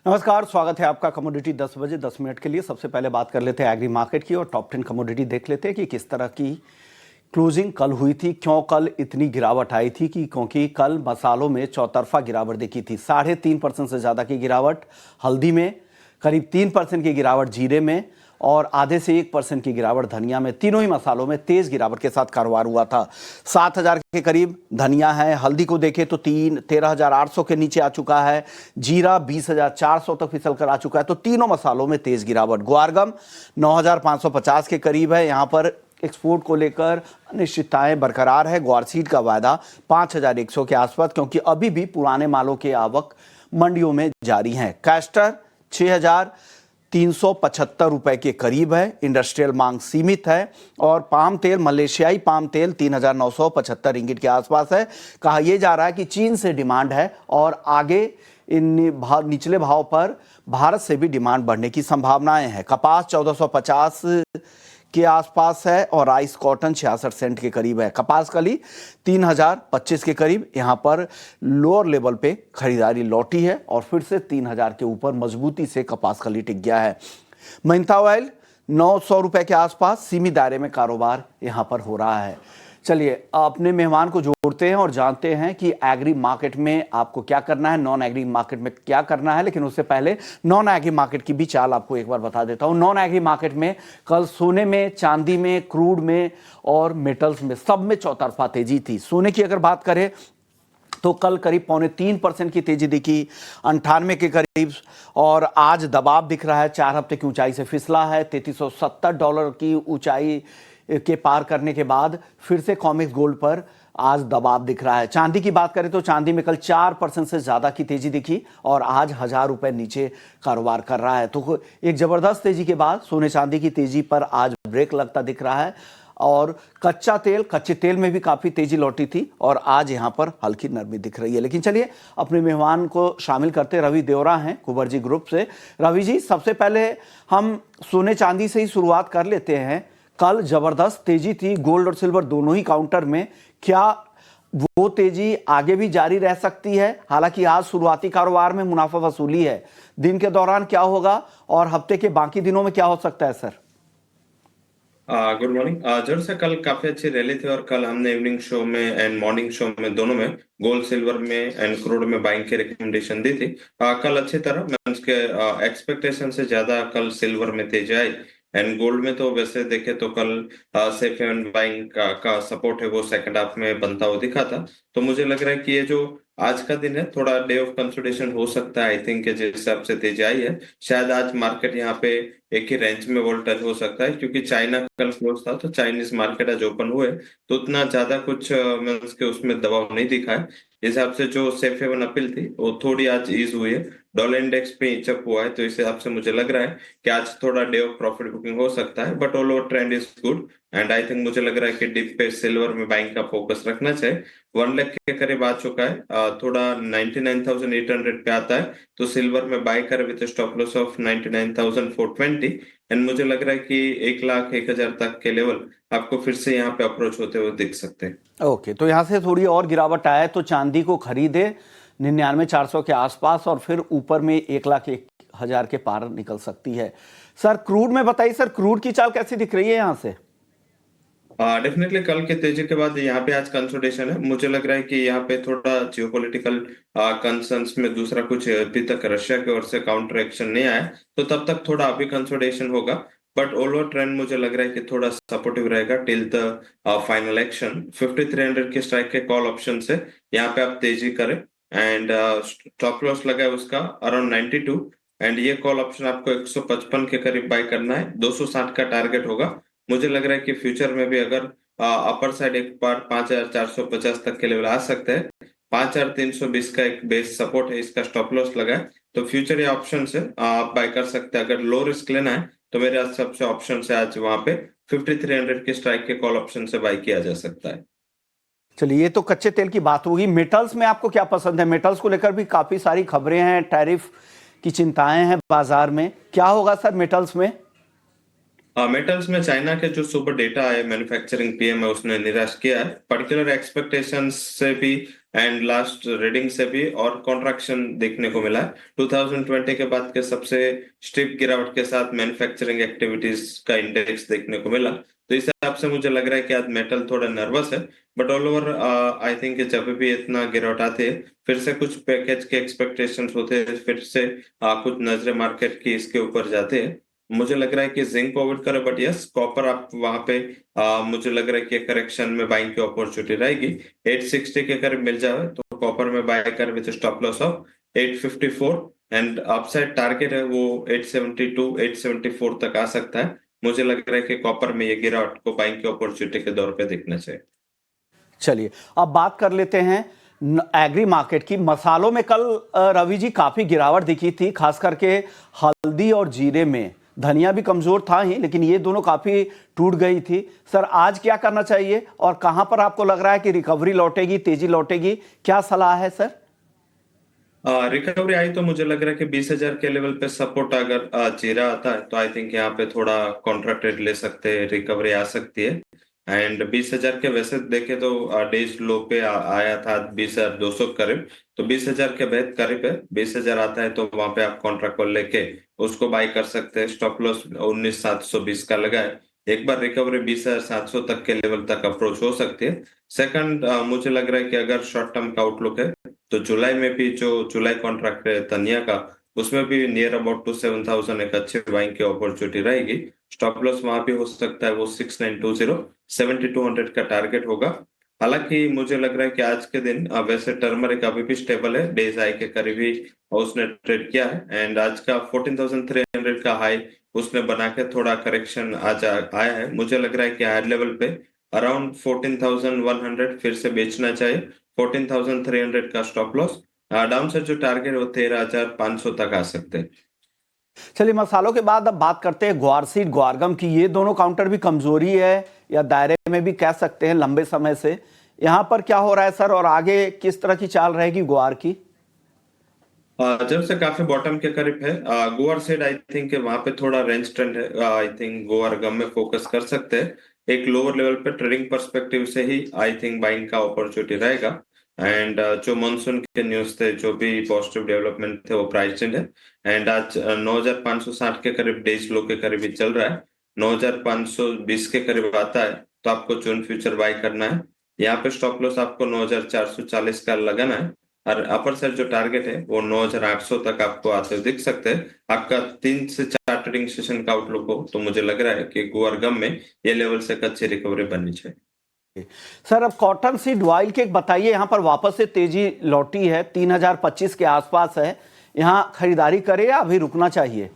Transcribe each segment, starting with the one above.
नमस्कार, स्वागत है आपका कमोडिटी 10 बजे 10 मिनट के लिए। सबसे पहले बात कर लेते हैं एग्री मार्केट की और टॉप 10 कमोडिटी देख लेते हैं कि किस तरह की क्लोजिंग कल हुई थी। क्यों कल इतनी गिरावट आई थी क्योंकि कल मसालों में चौतरफा गिरावट देखी थी। 3.5% से ज़्यादा की गिरावट हल्दी में, करीब 3% की गिरावट जीरे में और आधे से 1% की गिरावट धनिया में। तीनों ही मसालों में तेज गिरावट के साथ कारोबार हुआ था। 7,000 के करीब धनिया है। हल्दी को देखें तो 13,800 के नीचे आ चुका है। जीरा 20,400 तक फिसल कर आ चुका है। तो तीनों मसालों में तेज गिरावट। ग्वारगम 9,550 के करीब है। यहां पर एक्सपोर्ट को लेकर अनिश्चितताएं बरकरार है। ग्वारसीड का वायदा 5,100 के आसपास, क्योंकि अभी भी पुराने मालों के आवक मंडियों में जारी है। कैस्टर 6,375 रुपए के करीब है। इंडस्ट्रियल मांग सीमित है और पाम तेल, मलेशियाई पाम तेल 3,975 रिंगिट के आसपास है। कहा यह जा रहा है कि चीन से डिमांड है और आगे इन निचले भाव पर भारत से भी डिमांड बढ़ने की संभावनाएं हैं। कपास 1450 के आसपास है और राइस कॉटन 66 सेंट के करीब है। कपास कली 3,025 के करीब। यहां पर लोअर लेवल पे खरीदारी लौटी है और फिर से 3,000 के ऊपर मजबूती से कपास कली टिक गया है। मेंथा ऑयल 900 रुपए के आसपास सीमित दायरे में कारोबार यहां पर हो रहा है। चलिए अपने मेहमान को जोड़ते हैं और जानते हैं कि एग्री मार्केट में आपको क्या करना है, नॉन एग्री मार्केट में क्या करना है। लेकिन उससे पहले नॉन एग्री मार्केट की भी चाल आपको एक बार बता देता हूं। नॉन एग्री मार्केट में कल सोने में, चांदी में, क्रूड में और मेटल्स में सब में चौतरफा तेजी थी। सोने की अगर बात करें तो कल करीब 2.25% की तेजी दिखी, 98 के करीब। और आज दबाव दिख रहा है, 4 हफ्ते की ऊंचाई से फिसला है। $3370 की ऊंचाई के पार करने के बाद फिर से कॉमेक्स गोल्ड पर आज दबाव दिख रहा है। चांदी की बात करें तो चांदी में कल 4% से ज्यादा की तेजी दिखी और आज 1,000 रुपए नीचे कारोबार कर रहा है। तो एक जबरदस्त तेजी के बाद सोने चांदी की तेजी पर आज ब्रेक लगता दिख रहा है। और कच्चे तेल में भी काफी तेजी लौटी थी और आज यहां पर हल्की नरमी दिख रही है। लेकिन चलिए अपने मेहमान को शामिल करते। रवि देवरा हैं कुबरजी ग्रुप से। रवि जी, सबसे पहले हम सोने चांदी से ही शुरुआत कर लेते हैं। कल जबरदस्त तेजी थी गोल्ड और सिल्वर दोनों ही काउंटर में। क्या वो तेजी आगे भी जारी रह सकती है? हालांकि आज शुरुआती कारोबार में मुनाफा वसूली है। दिन के दौरान क्या होगा और हफ्ते के बाकी दिनों में क्या हो सकता है सर? Good morning. जरूर से कल काफी अच्छी रैली थी और कल हमने इवनिंग शो में एंड मॉर्निंग शो में दोनों में गोल्ड सिल्वर में एंड क्रूड में बाइंग की रिकमेंडेशन दी थी। कल अच्छी तरह मैं उसके एक्सपेक्टेशन से ज्यादा कल सिल्वर में तेजी आई एंड गोल्ड में तो वैसे देखे तो कल सेफ हेवन बाइंग का सपोर्ट है वो सेकंड हाफ में बनता हुआ दिखा था। तो मुझे लग रहा है कि ये जो आज का दिन है थोड़ा डे ऑफ कंसोलिडेशन हो सकता है। आई थिंक जिस हिसाब से तेजी आई है शायद आज मार्केट यहाँ पे एक ही रेंज में वोल्टाइल हो सकता है, क्योंकि चाइना कल क्लोज था तो चाइनीज मार्केट आज ओपन हुए तो उतना ज्यादा कुछ मींस के उसमें दबाव नहीं दिखा है। इस हिसाब से जो सेफ हेवन अपील थी वो थोड़ी आज ईज हुई है। डॉलर इंडेक्स पे इंचअप हुआ है तो इस हिसाब से मुझे लग रहा है कि आज थोड़ा डे ऑफ प्रॉफिट बुकिंग हो सकता है, but all over trend is good and I think मुझे लग रहा है कि डिप पे सिल्वर में बाइंग का फोकस रखना चाहिए। 1 लाख के करीब आ चुका है। थोड़ा 99,800 पे आता है तो सिल्वर में बाय कर with stop loss of 99,420 and मुझे लग रहा है कि 1,01,000 तक के लेवल आपको फिर से यहाँ पे अप्रोच होते हुए दिख सकते हैं। ओके, तो यहां से थोड़ी और गिरावट आए तो चांदी को खरीदे 99,400 के आसपास और फिर ऊपर में 1,01,000 के पार निकल सकती है। सर क्रूड में बताइए, सर क्रूड की चाल कैसी दिख रही है यहां से? डेफिनेटली कल के तेजी के बाद यहाँ पे आज कंसोलिडेशन है। मुझे लग रहा है कि यहाँ पे थोड़ा जियोपॉलिटिकल कंसर्न्स में दूसरा कुछ अभी तक रशिया की ओर से काउंटर एक्शन नहीं आया तो तब तक थोड़ा अभी कंसोलिडेशन होगा, बट ओवर ट्रेंड मुझे लग रहा है कि थोड़ा सपोर्टिव रहेगा टिल द फाइनल एक्शन। 5300 के स्ट्राइक के कॉल ऑप्शन से यहाँ पे आप तेजी करें एंड स्टॉप लॉस लगाए उसका अराउंड 92 एंड ये कॉल ऑप्शन आपको 155 के करीब बाय करना है। 260 का टारगेट होगा। मुझे लग रहा है कि फ्यूचर में भी अगर अपर साइड एक बार 5,450 तक के लेवल आ सकते हैं, 5,320 का एक बेस सपोर्ट है, इसका स्टॉप लॉस लगा है तो फ्यूचर ये ऑप्शन से आप बाय कर सकते हैं। अगर लो रिस्क लेना है तो मेरे सबसे ऑप्शन से आज वहां पे 5300 के स्ट्राइक के कॉल ऑप्शन से बाय किया जा सकता है। चलिए, ये तो कच्चे तेल की बात होगी। मेटल्स में आपको क्या पसंद है? मेटल्स को लेकर भी काफी सारी खबरें हैं, टैरिफ की चिंताएं हैं बाजार में। क्या होगा सर मेटल्स में? मेटल्स में चाइना के जो सुपर डेटा है मैन्युफैक्चरिंग पीएम है उसने निराश किया है। पर्टिकुलर एक्सपेक्टेशंस से भी एंड लास्ट रीडिंग से भी और कॉन्ट्रैक्शन देखने को मिला है। 2020 के बाद के सबसे स्टिफ गिरावट के साथ मैन्युफैक्चरिंग एक्टिविटीज का इंडेक्स देखने को मिला। तो इस हिसाब से मुझे लग रहा है कि आज मेटल थोड़ा नर्वस है, but all over I think जब भी इतना गिरावट आती है फिर से कुछ पैकेज के एक्सपेक्टेशंस होते हैं, फिर से कुछ नजरें मार्केट की इसके ऊपर जाते हैं। मुझे लग रहा है कि जिंक फॉरवर्ड करे, बट यस कॉपर आप वहां पे मुझे लग रहा है कि करेक्शन में बाइंग की अपॉर्चुनिटी रहेगी। 860 के करीब मिल जाए तो कॉपर में बाय कर with stop loss of 854 and upside target है वो 872 874 तक आ सकता है। मुझे लग रहा है कि कॉपर में ये गिरावट को बाइंग की अपॉर्चुनिटी के दौर पे देखना चाहिए। चलिए अब बात कर लेते हैं एग्री मार्केट की। मसालों में कल रवि जी काफी गिरावट दिखी थी, खास करके हल्दी और जीरे में। धनिया भी कमजोर था ही, लेकिन ये दोनों काफी टूट गई थी। सर आज क्या करना चाहिए और कहां पर आपको लग रहा है कि रिकवरी लौटेगी, तेजी लौटेगी, क्या सलाह है सर? रिकवरी आई तो मुझे लग रहा है कि 20,000 के लेवल पे सपोर्ट अगर जीरा आता है तो आई थिंक यहाँ पे थोड़ा कॉन्ट्रैक्टेड ले सकते हैं, रिकवरी आ सकती है। एंड 20,000 के वैसे देखे तो डेज लो पे आया था 20,200 करीब, तो 20,000 के बेहद करीब है। 20,000 आता है तो वहां पे आप कॉन्ट्रैक्ट को लेके उसको बाई कर सकते हैं। स्टॉप लॉस 19,720 का लगा है। एक बार रिकवरी 20,700 तक के लेवल तक अप्रोच हो सकती है। सेकंड मुझे लग रहा है कि अगर शॉर्ट टर्म का आउटलुक है तो जुलाई में भी जो जुलाई कॉन्ट्रैक्ट है धनिया का, उसमें भी नियर अबाउट टू 7,000 एक अच्छे बाइंग की अपॉर्चुनिटी रहेगी। स्टॉप लॉस वहां भी हो सकता है वो 6,920 7,200 का टारगेट होगा। हालांकि मुझे लग रहा है कि आज के दिन वैसे टर्मरिक अभी भी स्टेबल है, डेज हाई के करीब ही उसने ट्रेड किया है एंड आज का 14,300 का हाई उसने बना के थोड़ा करेक्शन आज आया है। मुझे लग रहा है कि हायर लेवल पे अराउंड 14,100 फिर से बेचना चाहिए। 14,300 का स्टॉप लॉस, डाउन साइड जो टारगेट है वो 13,500 तक आ सकते हैं। चलिए मसालों के बाद अब बात करते हैं ग्वार सीड, ग्वारगम की। ये दोनों काउंटर भी कमजोरी है या दायरे में भी कह सकते हैं लंबे समय से। यहां पर क्या हो रहा है सर और आगे किस तरह की चाल रहेगी ग्वार की? जब से काफी बॉटम के करीब है गोअर सेड, आई थिंक वहां पे थोड़ा रेंज ट्रेंड है। आई थिंक गोअर गम में फोकस कर सकते हैं। एक लोअर लेवल पे ट्रेडिंग पर्सपेक्टिव से ही आई थिंक बाइंग का अपॉर्चुनिटी रहेगा। एंड जो मानसून के न्यूज थे, जो भी पॉजिटिव डेवलपमेंट थे वो प्राइस है। एंड आज 9,560 के करीब डेज लो के करीब ही चल रहा है। 9,520 के करीब आता है तो आपको जून फ्यूचर बाय करना है। यहाँ पे स्टॉप लॉस आपको 9,440 का लगाना है और अपर साइड जो टारगेट है वो 9,800 तक आपको आते हुए दिख सकते हैं। आपका 3 से 4 ट्रेडिंग सेशन का आउटलुक हो तो मुझे लग रहा है कि गोअर गम में ये लेवल से अच्छी रिकवरी बननी चाहिए। सर अब कॉटन सीड ऑयल के बताइए, यहां पर वापस से तेजी लौटी है, 3,025 के आसपास है। यहां खरीदारी करें या अभी रुकना चाहिए?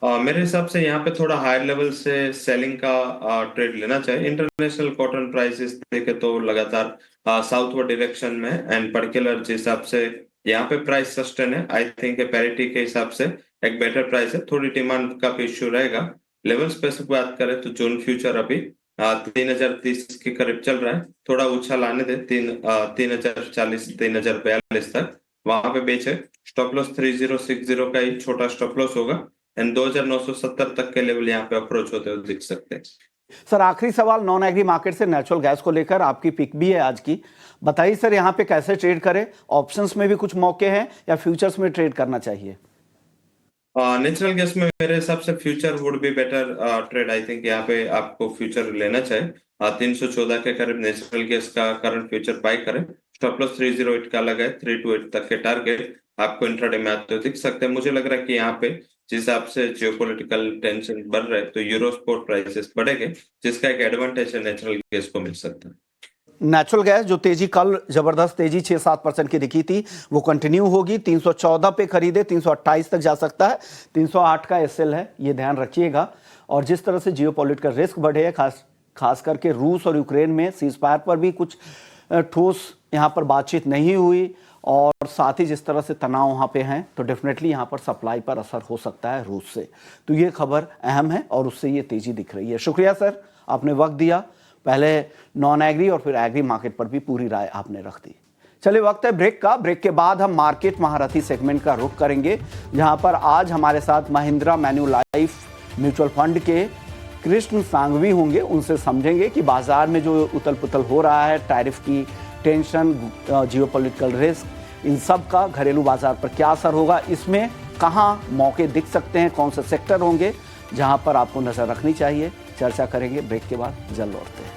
मेरे हिसाब से यहाँ पे थोड़ा हायर लेवल से सेलिंग का ट्रेड लेना चाहिए। इंटरनेशनल कॉटन प्राइसेस देखे तो लगातार साउथवर्ड डायरेक्शन में एंड पर्टिकुलर जिस हिसाब से यहाँ पे प्राइस सस्टेन है, आई थिंक पैरिटी के हिसाब से एक बेटर प्राइस है। थोड़ी डिमांड का भी इश्यू रहेगा। लेवल स्पेसिफिक बात करें तो जून फ्यूचर अभी 3,030 के करीब चल रहा है। थोड़ा उछाल आने दे 3,040 3,042 तक वहां पे बेचे। स्टॉप लॉस 3,060 का ही छोटा स्टॉप लॉस होगा एंड 2,970 तक के लेवल यहाँ पे अप्रोच होते हुए दिख सकते हैं। सर आखिरी सवाल नॉन एग्री मार्केट से नेचुरल गैस को लेकर, आपकी पिक भी है आज की। बताइए सर यहाँ पे कैसे ट्रेड करें? ऑप्शंस में भी कुछ मौके हैं या फ्यूचर्स में ट्रेड करना चाहिए? नेचुरल गैस में मेरे हिसाब से future would be better trade. I think यहाँ पे आपको फ्यूचर लेना चाहिए। 314 के करीब नेचुरल गैस का करंट फ्यूचर बाय करें। स्टॉप लॉस 308 का लगा है। 328 तक के टारगेट आपको इंट्राडे में आते हुए दिख सकते हैं। मुझे लग रहा है कि यहाँ पे जिस हिसाब से जियोपॉलिटिकल टेंशन बढ़ रहा है तो यूरो स्पॉट प्राइसेस बढ़ेंगे, जिसका एक एडवांटेज है नेचुरल गैस को मिल सकता है। नेचुरल गैस जो तेजी कल जबरदस्त तेजी 6-7% की दिखी थी वो कंटिन्यू होगी। 314 पे खरीदे, 328 तक जा सकता है। 308 का एसएल है, ये ध्यान रखिएगा। और जिस तरह से जियोपॉलिटिकल रिस्क बढ़े है, खास करके रूस और यूक्रेन में सीजफायर पर भी कुछ ठोस यहाँ पर बातचीत नहीं हुई और साथ ही जिस तरह से तनाव वहाँ पे हैं तो डेफिनेटली यहाँ पर सप्लाई पर असर हो सकता है रूस से। तो ये खबर अहम है और उससे ये तेजी दिख रही है। शुक्रिया सर, आपने वक्त दिया। पहले नॉन एग्री और फिर एग्री मार्केट पर भी पूरी राय आपने रख दी। चलिए वक्त है ब्रेक का। ब्रेक के बाद हम मार्केट महारथी सेगमेंट का रुख करेंगे, जहां पर आज हमारे साथ महिंद्रा मैन्युलाइफ म्यूचुअल फंड के कृष्ण सांघवी होंगे। उनसे समझेंगे कि बाजार में जो उथल पुथल हो रहा है, टैरिफ की टेंशन, जियोपॉलिटिकल रिस्क, इन सब का घरेलू बाजार पर क्या असर होगा, इसमें कहाँ मौके दिख सकते हैं, कौन से सेक्टर होंगे जहां पर आपको नजर रखनी चाहिए, चर्चा करेंगे। ब्रेक के बाद जल्द लौटते हैं।